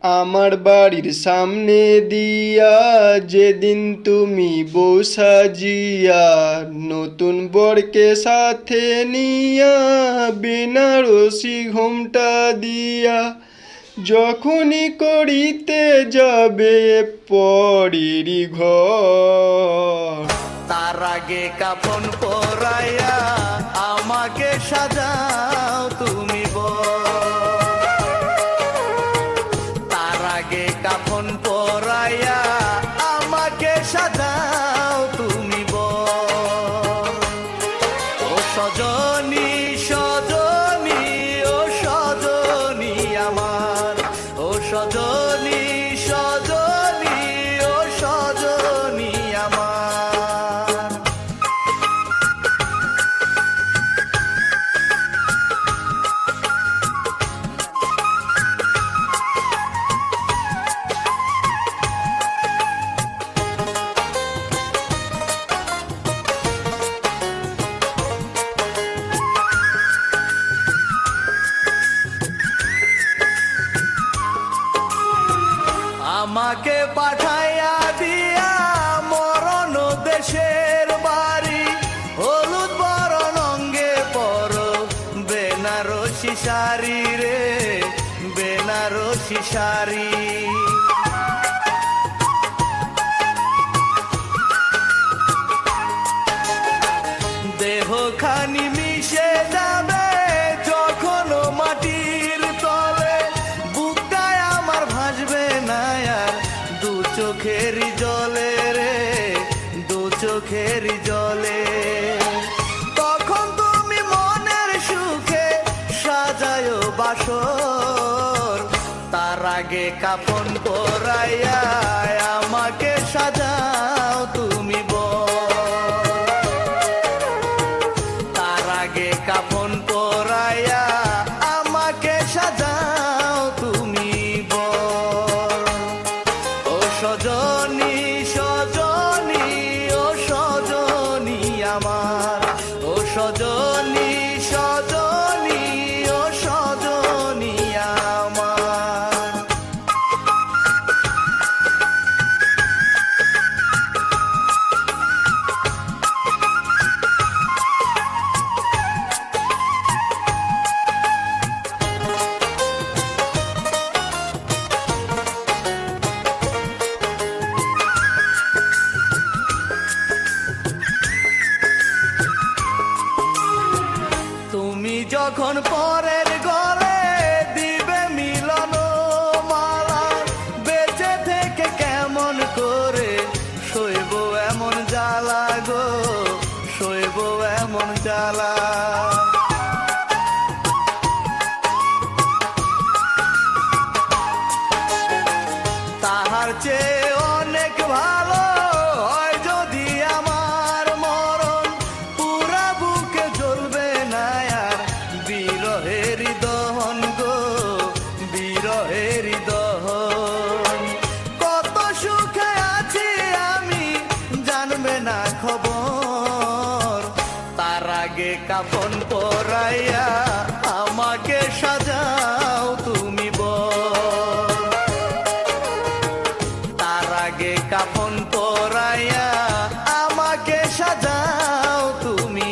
আমার বাড়ির সামনে দিয়া যেদিন তুমি বউ সাজিয়া নতুন বরকে সাথে নিয়া বেনারসি ঘোমটা দিয়া যখনই করিতে যাবে পরেরই ঘর, তার আগে কাফন পরাইয়া আমাকে সাজাও তুমি তার আগে কাফন পরাইয়া আমাকে সাজাও তুমি ও সজনী সজনী ও সজনী আমার, ও সজনী সজনী ও সজনী আমার। আমাকে পাঠাইয়া দিয়া মরণ দেশের বাড়ি, হলুদ বরণ অঙ্গে পর বেনারসি শাড়ি রে বেনারসি শাড়ি। দেহ খানি মিশে যাবে যখন মাটির তলে, বুকটায় আমার ভাসবে না আর দু চোখেরই জলে রে দু চোখেরই জলে। তখন তুমি মনের সুখে সাজায় বাসর, তার আগে কাফন পরাইয়া আমাকে সাজাও তুমি তার আগে কাফন পরাইয়া আমাকে সাজাও তুমি ও সজনী সজনী ও সজনী আমার, ও সজনী সজনী ও সজনী আমার। তুমি যখন পরের ঘরে দিবে মিলন মালা, বেঁচে থেকে কেমন করে সইব এমন জ্বালা গো সইব এমন জ্বালা। তাহার চেয়ে অনেক ভালো হয় যদি আমার মরণ, পুরা বুকে জ্বলবে না আর বিরহেরই দহন গো বিরহেরই দহন। কত সুখে আছি আমি জানবে না খবর, তার আগে কাফন পরাইয়া আমাকে সাজাও তুমি তার আগে কাফন পরাইয়া আমাকে সাজাও তুমি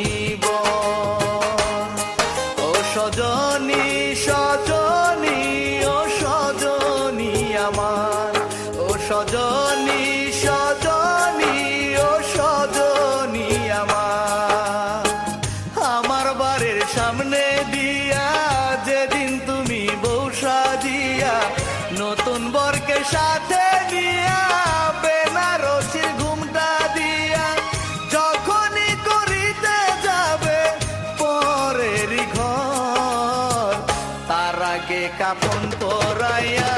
ও সজনী সজনী ও সজনী আমার, ও সজনী সজনী ও সজনী আমার। আমার বাড়ির সামনে দিয়া যেদিন তুমি বউ সাজিয়া নতুন বরকে সাথে নিয়া বেনারসির ঘুমটা দিয়া যখনই করিতে যাবে পরেরই ঘর, তার আগে কাফন পরাইয়া